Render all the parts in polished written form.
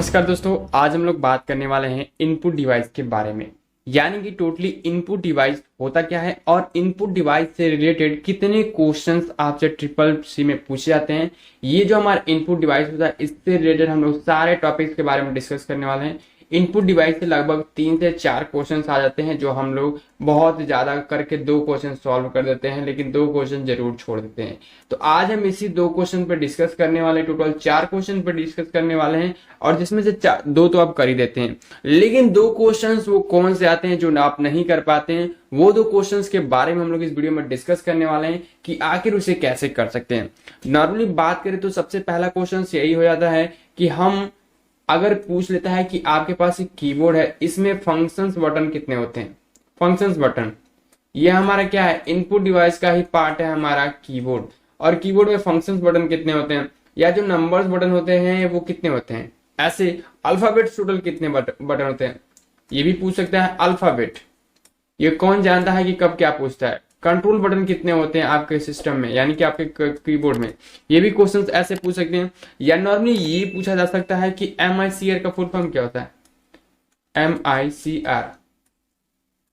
नमस्कार दोस्तों, आज हम लोग बात करने वाले हैं इनपुट डिवाइस के बारे में। यानी कि टोटली इनपुट डिवाइस होता क्या है और इनपुट डिवाइस से रिलेटेड कितने क्वेश्चंस आपसे ट्रिपल सी में पूछे जाते हैं। ये जो हमारा इनपुट डिवाइस होता है, इससे रिलेटेड हम लोग सारे टॉपिक्स के बारे में डिस्कस करने वाले हैं। इनपुट डिवाइस से लगभग 3 से 4 क्वेश्चंस आ जाते हैं, जो हम लोग बहुत ज्यादा करके 2 क्वेश्चन सॉल्व कर देते हैं, लेकिन 2 क्वेश्चन जरूर छोड़ देते हैं। तो आज हम इसी 2 क्वेश्चन पर डिस्कस करने वाले, टोटल 4 क्वेश्चन पर डिस्कस करने वाले हैं, और जिसमें से 2 तो आप कर ही देते हैं, लेकिन 2 क्वेश्चंस वो कौन से आते हैं जो आप नहीं कर पाते हैं। वो 2 क्वेश्चंस के बारे में हम लोग इस वीडियो में डिस्कस करने वाले हैं कि आखिर उसे कैसे कर सकते हैं। नॉर्मली बात करें तो सबसे पहला क्वेश्चन यही हो जाता है कि हम अगर पूछ लेता है कि आपके पास एक कीबोर्ड है, इसमें फंक्शंस बटन कितने होते हैं। फंक्शंस बटन ये हमारा क्या है, इनपुट डिवाइस का ही पार्ट है हमारा कीबोर्ड। और कीबोर्ड में फंक्शंस बटन कितने होते हैं, या जो नंबर्स बटन होते हैं वो कितने होते हैं। ऐसे अल्फाबेट टोटल कितने बटन होते हैं, ये भी पूछ सकता है। अल्फाबेट ये कौन जानता है कि कब क्या पूछता है। कंट्रोल बटन कितने होते हैं आपके सिस्टम में, यानी कि आपके कीबोर्ड में, ये भी क्वेश्चंस ऐसे पूछ सकते हैं। या नॉर्मली ये पूछा जा सकता है कि MICR का फुल फॉर्म क्या होता है। MICR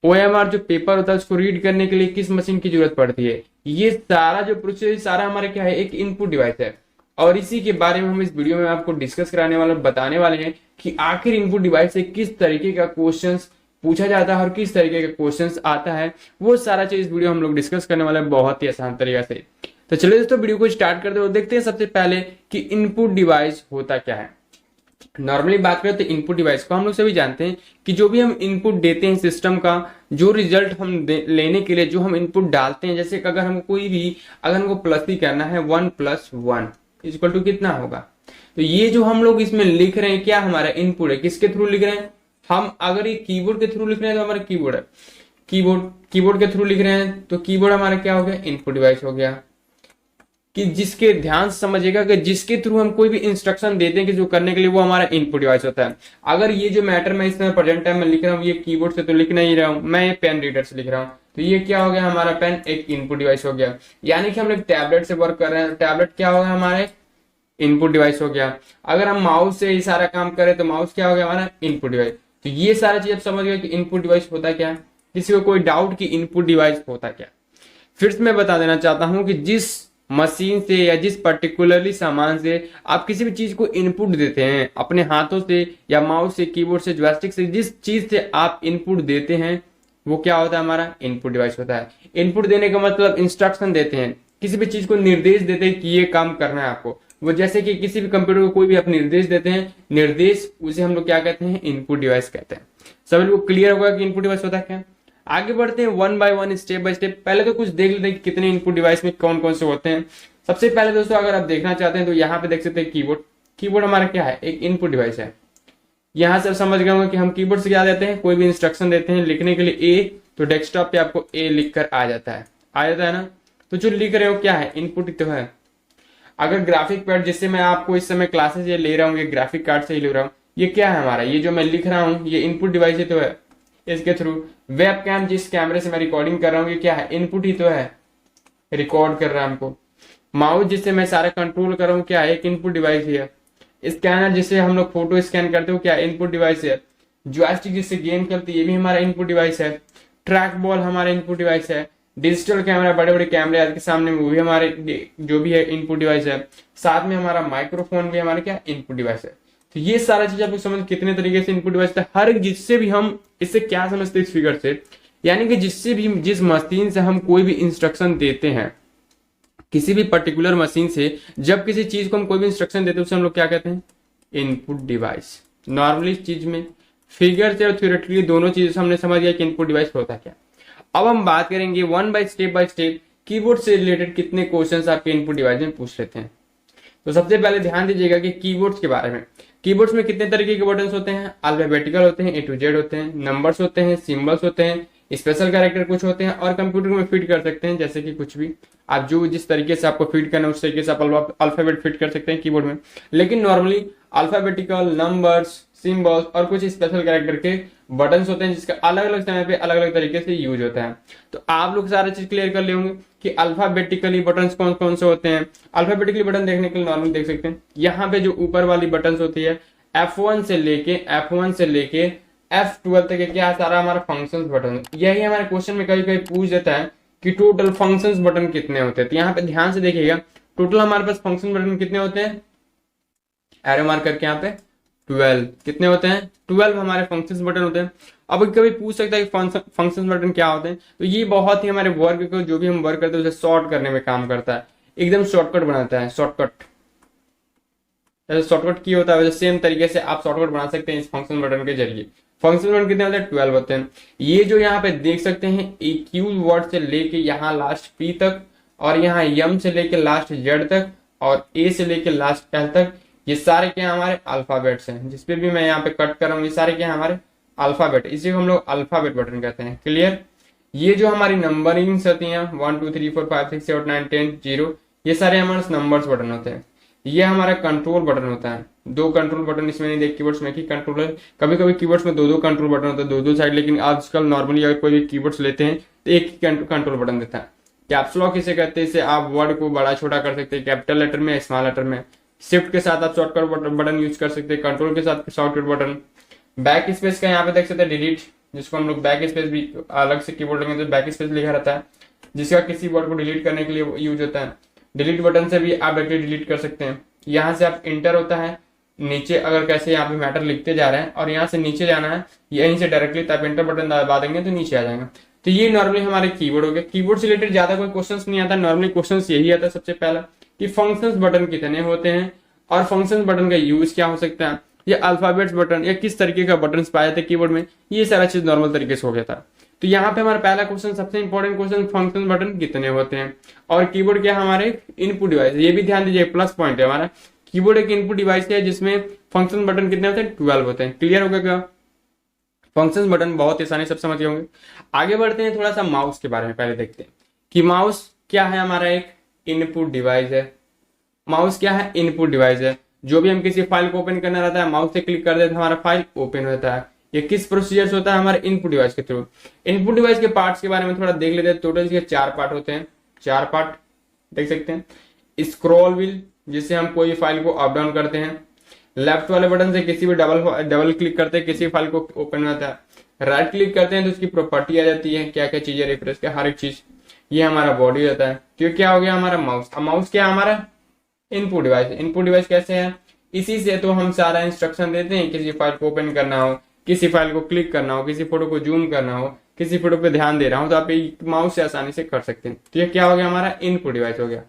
OMR जो पेपर होता है उसको रीड करने के लिए किस मशीन की जरूरत पड़ती है। ये सारा जो प्रोसेस सारा हमारा क्या है, एक इनपुट डिवाइस है। और इसी के बारे में हम इस वीडियो में आपको डिस्कस कराने वाले, बताने वाले हैं कि आखिर इनपुट डिवाइस से किस तरीके का क्वेश्चन पूछा जाता है और किस तरीके का क्वेश्चंस आता है। वो सारा चीज इस वीडियो हम लोग डिस्कस करने वाले हैं बहुत ही आसान तरीके से। तो चलिए दोस्तों वीडियो को स्टार्ट करते हैं और देखते हैं सबसे पहले कि इनपुट डिवाइस होता क्या है। नॉर्मली बात करें तो इनपुट डिवाइस को हम लोग सभी जानते हैं कि जो भी हम इनपुट देते हैं सिस्टम का, जो रिजल्ट हम लेने के लिए जो हम इनपुट डालते हैं, जैसे अगर हमको कोई भी अगर हमको प्लस ही करना है, 1 + 1 = कितना होगा। तो ये जो हम लोग इसमें लिख रहे हैं क्या हमारा इनपुट है, किसके थ्रू लिख रहे हैं हम। अगर ये कीबोर्ड के थ्रू लिख रहे हैं तो हमारा कीबोर्ड है, कीबोर्ड के थ्रू लिख रहे हैं तो कीबोर्ड हमारा क्या हो गया, इनपुट डिवाइस हो गया। कि जिसके ध्यान से समझिएगा कि जिसके थ्रू हम कोई भी इंस्ट्रक्शन देते हैं कि जो करने के लिए, वो हमारा इनपुट डिवाइस होता है। अगर ये जो मैटर मैं इस समय प्रेजेंट टाइम में लिख रहा हूँ, ये कीबोर्ड से तो लिख नहीं रहा हूँ, मैं ये पेन रीडर से लिख रहा हूँ, तो ये क्या हो गया, हमारा पेन एक इनपुट डिवाइस हो गया। यानी कि हम लोग टैबलेट से वर्क कर रहे हैं, टैबलेट क्या होगा, हमारे इनपुट डिवाइस हो गया। अगर हम माउस से ही सारा काम करें तो माउस क्या हो गया, हमारा इनपुट डिवाइस। तो ये सारा चीज आप समझ गए कि इनपुट डिवाइस होता क्या है। किसी को कोई डाउट कि इनपुट डिवाइस होता क्या। फिर से मैं बता देना चाहता हूं कि जिस मशीन से या जिस पर्टिकुलरली सामान से आप किसी भी चीज को इनपुट देते हैं, अपने हाथों से या माउस से, कीबोर्ड से, जॉयस्टिक से, जिस चीज से आप इनपुट देते हैं वो क्या होता है, हमारा इनपुट डिवाइस होता है। इनपुट देने का मतलब इंस्ट्रक्शन देते हैं, किसी भी चीज को निर्देश देते हैं कि ये काम करना है आपको। वो जैसे कि किसी भी कंप्यूटर को कोई भी आप निर्देश देते हैं, निर्देश उसे हम लोग क्या कहते हैं, इनपुट डिवाइस कहते हैं। सभी को क्लियर होगा कि इनपुट डिवाइस होता है क्या। आगे बढ़ते हैं 1 by 1 स्टेप बाय स्टेप। पहले तो कुछ देख लेते हैं कि कितने इनपुट डिवाइस में कौन कौन से होते हैं। सबसे पहले दोस्तों अगर आप देखना चाहते हैं तो यहाँ पे देख सकते हैं कीबोर्ड हमारा क्या है, एक इनपुट डिवाइस है। यहाँ से समझ गए होंगे कि हम कीबोर्ड से क्या देते हैं, कोई भी इंस्ट्रक्शन देते हैं लिखने के लिए ए, तो डेस्कटॉप पे आपको ए लिख कर आ जाता है ना। तो जो लिख रहे हो क्या है, इनपुट ही तो है। अगर ग्राफिक पैड, जिससे मैं आपको इस समय क्लासेस ये ले रहा हूँ, ये ग्राफिक कार्ड से ही ले रहा हूँ, ये क्या है हमारा, ये जो मैं लिख रहा हूँ ये इनपुट डिवाइस ही तो है। इसके थ्रू वेब कैम, जिस कैमरे से मैं रिकॉर्डिंग कर रहा हूँ, ये क्या है, इनपुट ही तो है, रिकॉर्ड कर रहा है हमको। माउस जिससे मैं सारा कंट्रोल कर रहा हूँ, क्या है, एक इनपुट डिवाइस ही है। स्कैनर जिससे हम लोग फोटो स्कैन करते हो, क्या इनपुट डिवाइस है। जॉयस्टिक जिससे गेम खेलते, ये भी हमारा इनपुट डिवाइस है। ट्रैक बॉल हमारा इनपुट डिवाइस है। डिजिटल कैमरा, बड़े बड़े कैमरे आज के सामने में, वो भी हमारे जो भी है इनपुट डिवाइस है। साथ में हमारा माइक्रोफोन भी हमारा क्या इनपुट डिवाइस है। तो ये सारा चीज आप लोग समझ कितने तरीके से इनपुट डिवाइस है। हर जिससे भी हम इससे क्या समझते हैं इस फिगर से, यानी कि जिससे भी, जिस मशीन से हम कोई भी इंस्ट्रक्शन देते हैं, किसी भी पर्टिकुलर मशीन से जब किसी चीज को हम कोई भी इंस्ट्रक्शन देते हैं उसे हम लोग क्या कहते हैं, इनपुट डिवाइस। नॉर्मली इस चीज में फिगर से और थ्योरेटिकली दोनों चीजों से हमने समझ लिया कि इनपुट डिवाइस होता क्या। अब हम बात करेंगे 1 बाय स्टेप कीबोर्ड से रिलेटेड कितने क्वेश्चंस आपके इनपुट डिवाइस में पूछ लेते हैं। तो सबसे पहले ध्यान दीजिएगा कि कीबोर्ड्स के बारे में। कीबोर्ड्स में कितने तरीके के बटन्स होते हैं, अल्फाबेटिकल होते हैं, A to Z होते हैं, नंबर्स होते हैं, सिंबल्स होते हैं, स्पेशल कैरेक्टर कुछ होते हैं, और कंप्यूटर में फिट कर सकते हैं, जैसे कि कुछ भी आप जो जिस तरीके से आपको फिट करना है उस तरीके से आप अल्फाबेट फिट कर सकते हैं कीबोर्ड में। लेकिन नॉर्मली अल्फाबेटिकल, नंबर्स, सिंबल्स और कुछ स्पेशल कैरेक्टर के बटन्स होते हैं, जिसका अलग अलग समय पे अलग अलग तरीके से यूज होता है। तो आप लोग सारा चीज क्लियर कर लेंगे कि अल्फाबेटिकली बटन्स कौन कौन से होते हैं। अल्फाबेटिकली बटन देखने के लिए नॉर्मल देख सकते हैं, यहाँ पे जो ऊपर वाली बटन्स होती है F1 से लेके F12 तक क्या सारा हमारा फंक्शंस बटन। यही हमारे क्वेश्चन में कभी कभी पूछ देता है कि टोटल फंक्शंस बटन कितने होते हैं। तो यहाँ पे ध्यान से देखिएगा, टोटल हमारे पास फंक्शन बटन कितने होते हैं, एरो मार्क करके यहाँ पे 12 कितने होते हैं, 12 हमारे फंक्शंस बटन होते हैं। अब कभी पूछ सकता है कि फंक्शंस बटन क्या होते हैं। तो ये बहुत ही हमारे वर्क को, जो भी हम वर्क करते हैं उसे शॉर्ट करने में काम करता है, एकदम शॉर्टकट बनाता है। शॉर्टकट जैसे शॉर्टकट की होता है वैसे सेम तरीके से आप शॉर्टकट बना सकते हैं इस फंक्शन बटन के जरिए। फंक्शन बटन कितने होते हैं, 12 होते हैं। ये जो यहाँ पे देख सकते हैं क्यू वर्ड से लेके यहाँ लास्ट पी तक, और यहाँ यम से लेके लास्ट जेड तक, और ए से लेके लास्ट एल तक, ये सारे क्या हमारे अल्फाबेट्स हैं। जिसपे भी मैं यहाँ पे कट कर रहा हूँ ये सारे क्या हमारे अल्फाबेट, इसी को हम लोग अल्फाबेट बटन कहते हैं। क्लियर। ये जो हमारी नंबरिंग्स होती हैं 1 2 3 4 5 6 7 9 10 0, ये सारे हमारे नंबर्स बटन होते हैं। ये हमारा कंट्रोल बटन होता है। दो कंट्रोल बटन इसमें नहीं, देख कीबोर्ड्स में ही कंट्रोल है। कभी कभी कीबोर्ड्स में दो कंट्रोल बटन होते हैं, दो साइड, लेकिन आजकल नॉर्मली अगर कोई भी कीबोर्ड्स लेते हैं तो एक ही कंट्रोल बटन देता है। कैप्स लॉक इसे कहते हैं, इसे आप वर्ड को बड़ा छोटा कर सकते हैं, कैपिटल लेटर में, स्मॉल लेटर में। शिफ्ट के साथ आप शॉर्टकट बटन यूज कर सकते हैं, कंट्रोल के साथ शॉर्टकट बटन। बैक स्पेस का यहाँ पे देख सकते हैं डिलीट, जिसको हम लोग बैक स्पेस भी अलग से कीबोर्ड लेंगे तो बैक स्पेस लिखा रहता है, जिसका किसी वर्ड को डिलीट करने के लिए यूज होता है। डिलीट बटन से भी आप डायरेक्टली डिलीट कर सकते हैं। यहाँ से आप इंटर होता है नीचे, अगर कैसे यहाँ पे मैटर लिखते जा रहे हैं और यहाँ से नीचे जाना है, यहीं से डायरेक्टली आप इंटर बटन दबा देंगे तो नीचे आ जाएगा। तो ये नॉर्मली हमारे कीबोर्ड हो गए। कीबोर्ड से रिलेटेड ज्यादा कोई क्वेश्चंस नहीं आता, नॉर्मली क्वेश्चंस यही आता है सबसे पहला कि फंक्शंस बटन कितने होते हैं और फंक्शंस बटन का यूज क्या हो सकता है, या अल्फाबेट्स बटन या किस तरीके का बटन पाए जाते हैं कीबोर्ड में, ये सारा चीज नॉर्मल तरीके से हो गया था। तो यहाँ पे हमारा पहला क्वेश्चन, सबसे इंपॉर्टेंट क्वेश्चन, फंक्शन बटन कितने होते हैं और कीबोर्ड क्या हमारे इनपुट डिवाइस। ये भी ध्यान दीजिए, प्लस पॉइंट है हमारा, कीबोर्ड एक इनपुट डिवाइस है जिसमें फंक्शन बटन कितने होते हैं, 12 होते हैं। क्लियर हो गया क्या, फंक्शन बटन बहुत आसानी सब समझ गए होंगे। आगे बढ़ते हैं, थोड़ा सा माउस के बारे में पहले देखते हैं कि माउस क्या है, हमारा एक इनपुट डिवाइस है। माउस क्या है, इनपुट डिवाइस है। जो भी हम किसी फाइल को ओपन करना रहता है, माउस से क्लिक कर देते हैं, हमारा फाइल ओपन होता है। ये किस प्रोसीजर से होता है, हमारे इनपुट डिवाइस के थ्रू। इनपुट डिवाइस के पार्ट्स के बारे में थोड़ा देख लेते हैं। टोटल इसके 4 पार्ट होते हैं, 4 पार्ट देख सकते हैं। स्क्रॉल व्हील, जिससे हम कोई फाइल को अप डाउन करते हैं। लेफ्ट वाले बटन से किसी भी डबल क्लिक करते हैं, किसी फाइल को ओपन होता है। राइट क्लिक करते हैं तो उसकी प्रॉपर्टी आ जाती है, क्या क्या चीजें रिफ्रेश का हर एक चीज। ये हमारा बॉडी होता है। तो क्या हो गया हमारा माउस। अब माउस क्या है, हमारा इनपुट डिवाइस। इनपुट डिवाइस कैसे है, इसी से तो हम सारा इंस्ट्रक्शन देते हैं, किसी फाइल को ओपन करना हो, किसी फाइल को क्लिक करना हो, किसी फोटो को जूम करना हो, किसी फोटो पे ध्यान दे रहा हो, तो आप माउस से आसानी से कर सकते हैं। तो ये क्या हो गया, हमारा इनपुट डिवाइस हो गया।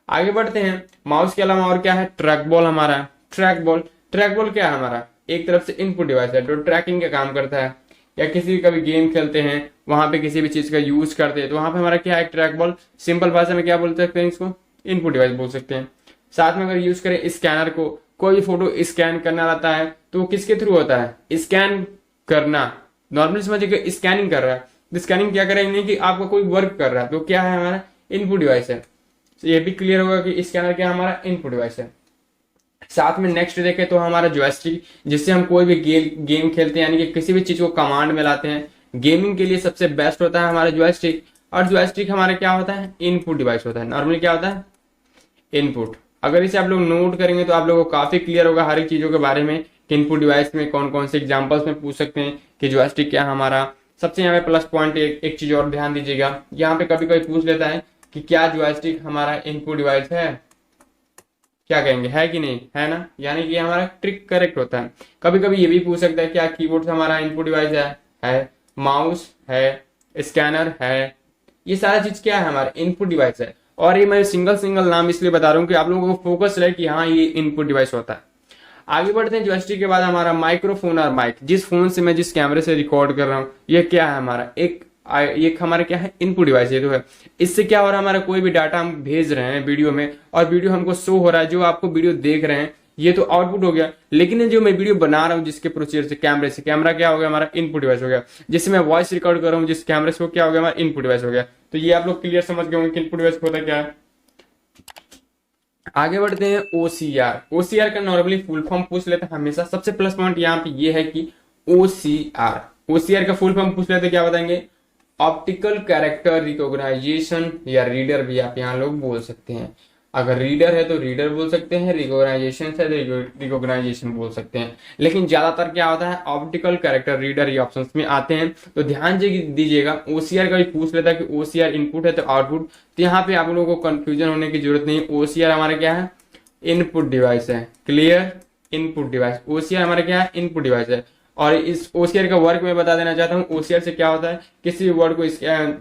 आगे बढ़ते हैं, माउस के अलावा और क्या है, ट्रैक बॉल हमारा। ट्रैक बॉल, ट्रैक बॉल क्या है, हमारा एक तरफ से इनपुट डिवाइस है जो ट्रैकिंग का काम करता है, या किसी कभी गेम खेलते हैं वहां पे किसी भी चीज का यूज करते हैं तो वहां पे हमारा क्या है, ट्रैक बॉल। सिंपल भाषा में क्या बोल सकते हैं, इसको इनपुट डिवाइस बोल सकते हैं। साथ में अगर यूज करें स्कैनर को, कोई फोटो स्कैन करना रहता है तो वो किसके थ्रू होता है, स्कैन करना। नॉर्मली समझिए स्कैनिंग कर रहा है, तो स्कैनिंग क्या करें, नहीं कि आपका कोई वर्क कर रहा है, तो क्या है, हमारा इनपुट डिवाइस है। तो ये भी क्लियर होगा कि स्कैनर क्या हमारा इनपुट डिवाइस है। साथ में नेक्स्ट देखें तो हमारा जॉयस्टिक, जिससे हम कोई भी गेम खेलते हैं, यानी कि किसी भी चीज को कमांड में लाते हैं। गेमिंग के लिए सबसे बेस्ट होता है हमारा जॉयस्टिक, और जॉयस्टिक हमारा क्या होता है, इनपुट डिवाइस होता है। नॉर्मली क्या होता है, इनपुट। अगर इसे आप लोग नोट करेंगे तो आप लोगों को काफी क्लियर होगा हर एक चीजों के बारे में कि इनपुट डिवाइस में कौन कौन से एग्जांपल्स में पूछ सकते हैं कि जॉयस्टिक क्या हमारा। सबसे यहाँ पे प्लस पॉइंट एक चीज और ध्यान दीजिएगा, यहाँ पे कभी कभी पूछ लेता है कि क्या जॉयस्टिक हमारा इनपुट डिवाइस है, क्या कहेंगे, है कि नहीं, है ना, यानी कि हमारा ट्रिक करेक्ट होता है। कभी कभी ये भी पूछ सकता है क्या कीबोर्ड हमारा इनपुट डिवाइस है, माउस है, स्कैनर है, ये सारा चीज क्या है, हमारा इनपुट डिवाइस है। और ये मैं सिंगल नाम इसलिए बता रहा हूँ कि आप लोगों को फोकस रहे कि हाँ ये इनपुट डिवाइस होता है। आगे बढ़ते हैं, जॉयस्टिक के बाद हमारा माइक्रोफोन और माइक, जिस फोन से मैं जिस कैमरे से रिकॉर्ड कर रहा हूँ, ये क्या है, हमारा एक हमारा क्या है, इनपुट डिवाइस ये तो है। इससे क्या हो रहा है, हमारा कोई भी डाटा हम भेज रहे हैं वीडियो में और वीडियो हमको शो हो रहा है, जो आपको वीडियो देख रहे हैं ये तो आउटपुट हो गया, लेकिन जो मैं वीडियो बना रहा हूँ जिसके प्रोसीजर से, कैमरे से, कैमरा क्या हो गया, हमारा इनपुट डिवाइस हो गया। जिससे मैं वॉइस रिकॉर्ड कर रहा हूँ जिस कैमरे से, वो क्या हो गया, हमारा इनपुट डिवाइस हो गया। तो ये आप लोग क्लियर समझ गए होंगे कि इनपुट डिवाइस होता क्या है। आगे बढ़ते हैं, ओसीआर। ओसीआर का नॉर्मली फुल फॉर्म पूछ लेते हैं हमेशा। सबसे प्लस पॉइंट यहाँ पे ये है कि ओसीआर, ओसीआर का फुल फॉर्म पूछ लेते हैं, क्या बताएंगे, ऑप्टिकल कैरेक्टर रिकॉग्नाइजेशन, या रीडर भी आप यहाँ लोग बोल सकते हैं। अगर रीडर है तो रीडर बोल सकते हैं, रिकॉग्नाइजेशन है तो रिकॉग्नाइजेशन बोल सकते हैं। लेकिन ज्यादातर क्या होता है, ऑप्टिकल कैरेक्टर रीडर ये ऑप्शंस में आते हैं। तो ध्यान दीजिएगा, ओसीआर का भी पूछ लेता है कि ओसीआर इनपुट है तो आउटपुट, तो यहाँ पे आप लोगों को कंफ्यूजन होने की जरूरत नहीं। ओसीआर हमारा क्या है, इनपुट डिवाइस है। क्लियर, इनपुट डिवाइस, ओसीआर हमारा क्या है, इनपुट डिवाइस है। और इस ओसीआर का वर्क मैं बता देना चाहता हूँ। ओसीआर से क्या होता है, किसी भी वर्ड को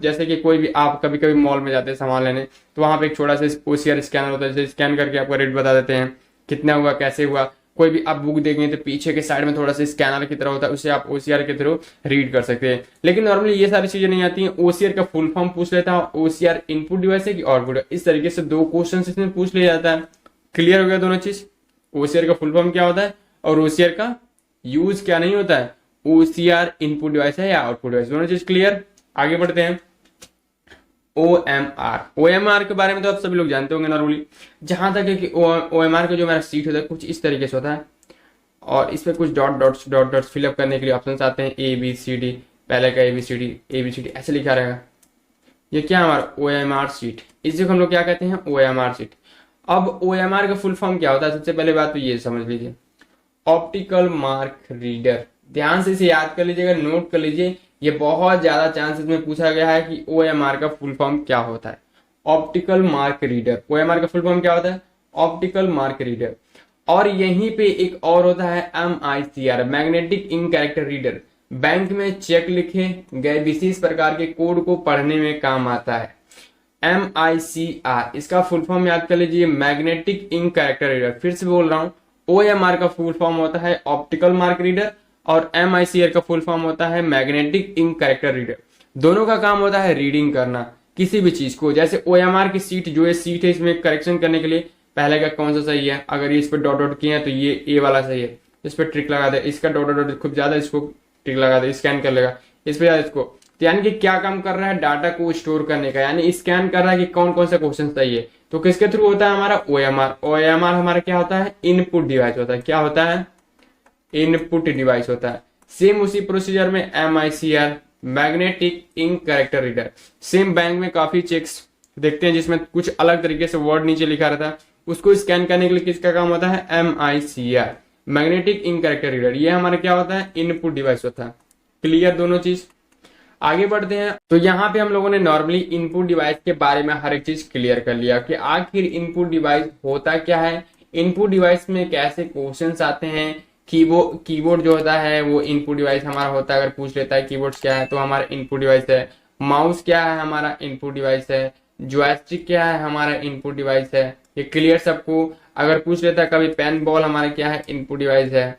जैसे कि कोई भी आप कभी कभी मॉल में जाते हैं सामान लेने, तो वहां पे एक छोटा सा ओसीआर स्कैनर होता है, जैसे स्कैन करके आपका रेट बता देते हैं, कितना हुआ, कैसे हुआ। कोई भी आप बुक देखेंगे तो पीछे के साइड में थोड़ा सा स्कैनर की तरह होता है, उसे आप ओसीआर के थ्रू रीड कर सकते हैं। लेकिन नॉर्मली ये सारी चीजें नहीं आती हैं। ओसीआर का फुल फॉर्म पूछ लेता है, ओसीआर इनपुट डिवाइस है कि आउटपुट, इस तरीके से 2 क्वेश्चन इसमें पूछ लिया जाता है। क्लियर हो गया दोनों चीज, ओसीआर का फुल फॉर्म क्या होता है और ओसीआर का यूज क्या नहीं होता है, ओसीआर इनपुट डिवाइस है या आउटपुट डिवाइस, दोनों चीज क्लियर। आगे बढ़ते हैं। ओएमआर, ओएमआर के बारे में तो आप सभी लोग जानते होंगे नॉर्मली। जहां तक है कि ओएमआर का जो मेरा सीट होता है कुछ इस तरीके से होता है, और इसमें कुछ डॉट डॉट्स फिलअप करने के लिए ऑप्शन आते हैं, ए बी सी डी, पहले का ए बी सी डी ऐसे लिखा रहेगा। ये क्या हमारा ओएमआर सीट, इसी को हम लोग क्या कहते हैं, ओएमआर सीट। अब ओएमआर का फुल फॉर्म क्या होता है, सबसे पहले बात तो ये समझ लीजिए, ऑप्टिकल मार्क रीडर। ध्यान से इसे याद कर लीजिएगा, नोट कर लीजिए, ये बहुत ज्यादा चांसेस में पूछा गया है कि ओएमआर का फुल फॉर्म क्या होता है। ऑप्टिकल मार्क रीडर, ओएमआर का फुल फॉर्म क्या होता है, ऑप्टिकल मार्क रीडर। और यहीं पे एक और होता है MICR, magnetic ink character reader. Bank में चेक लिखे गए विशेष प्रकार के कोड को पढ़ने में काम आता है। MICR, इसका फुल फॉर्म याद कर लीजिए, मैग्नेटिक इंक कैरेक्टर रीडर। फिर से बोल रहा हूं, OMR का फुल फॉर्म होता है ऑप्टिकल मार्क रीडर, और MICR का फुल फॉर्म होता है मैग्नेटिक इंक कैरेक्टर रीडर। दोनों का काम होता है रीडिंग करना किसी भी चीज को। जैसे OMR की सीट जो है, सीट है, इसमें करेक्शन करने के लिए पहले का कौन सा सही है, अगर ये इस पर डॉट डॉट किए हैं तो ये ए वाला सही है, इस पर ट्रिक लगा दे, इसका डॉट डॉट खूब ज्यादा, इसको ट्रिक लगा दे, स्कैन कर लेगा, इस पर ज्यादा इसको। तो यानी कि क्या काम कर रहा है, डाटा को स्टोर करने का, यानी स्कैन कर रहा है कि कौन कौन सा क्वेश्चन सही है। तो किसके थ्रू होता है हमारा, OMR। OMR हमारा क्या होता है, इनपुट डिवाइस होता है। क्या होता है, इनपुट डिवाइस होता है। सेम उसी प्रोसीजर में MICR, magnetic ink character reader. Same bank में काफी चेक्स देखते हैं जिसमें कुछ अलग तरीके से वर्ड नीचे लिखा रहता है, उसको स्कैन करने के लिए किसका काम होता है, MICR, magnetic ink character reader. ये हमारा क्या होता है, इनपुट डिवाइस होता है। क्लियर दोनों चीज। आगे बढ़ते हैं। तो यहाँ पे हम लोगों ने नॉर्मली इनपुट डिवाइस के बारे में हर एक चीज क्लियर कर लिया कि आखिर इनपुट डिवाइस होता क्या है, इनपुट डिवाइस में कैसे क्वेश्चंस आते हैं। कीबोर्ड जो होता है वो इनपुट डिवाइस हमारा होता है। अगर पूछ लेता है कीबोर्ड क्या है तो हमारा इनपुट डिवाइस है। माउस क्या है, हमारा इनपुट डिवाइस है। जॉयस्टिक क्या है, हमारा इनपुट डिवाइस है। ये क्लियर सबको। अगर पूछ लेता है कभी पेन बॉल हमारा क्या है, इनपुट डिवाइस है।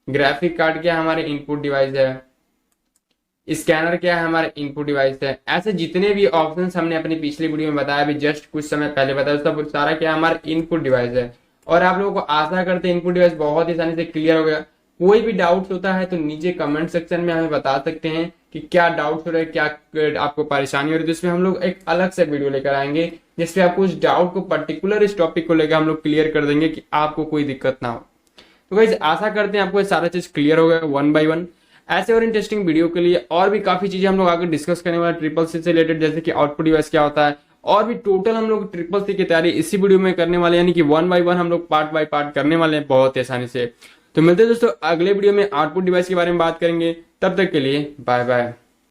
ग्राफिक कार्ड क्या है, हमारे इनपुट डिवाइस है। स्कैनर क्या है, हमारा इनपुट डिवाइस है। ऐसे जितने भी ऑप्शंस हमने अपनी पिछली वीडियो में बताया, भी जस्ट कुछ समय पहले बताया, सब सारा क्या हमारा इनपुट डिवाइस है। और आप लोगों को आशा करते हैं इनपुट डिवाइस बहुत ही आसानी से क्लियर हो गया। कोई भी डाउट होता है तो नीचे कमेंट सेक्शन में हमें बता सकते हैं कि क्या डाउट हो रहा है, क्या आपको परेशानी हो रही है। तो इसमें हम लोग एक अलग से वीडियो लेकर आएंगे जिसपे आपको उस डाउट को पर्टिकुलर इस टॉपिक को लेकर हम लोग क्लियर कर देंगे कि आपको कोई दिक्कत ना हो। तो गाइस आशा करते हैं आपको ये सारा चीज क्लियर हो गया वन बाय वन। ऐसे और इंटरेस्टिंग वीडियो के लिए और भी काफी चीजें हम लोग आगे डिस्कस करने वाले ट्रिपल सी से रिलेटेड, जैसे कि आउटपुट डिवाइस क्या होता है, और भी टोटल हम लोग ट्रिपल सी की तैयारी इसी वीडियो में करने वाले, यानी कि वन बाय वन हम लोग पार्ट बाय पार्ट करने वाले हैं बहुत आसानी से। तो मिलते हैं दोस्तों अगले वीडियो में, आउटपुट डिवाइस के बारे में बात करेंगे। तब तक के लिए बाय बाय।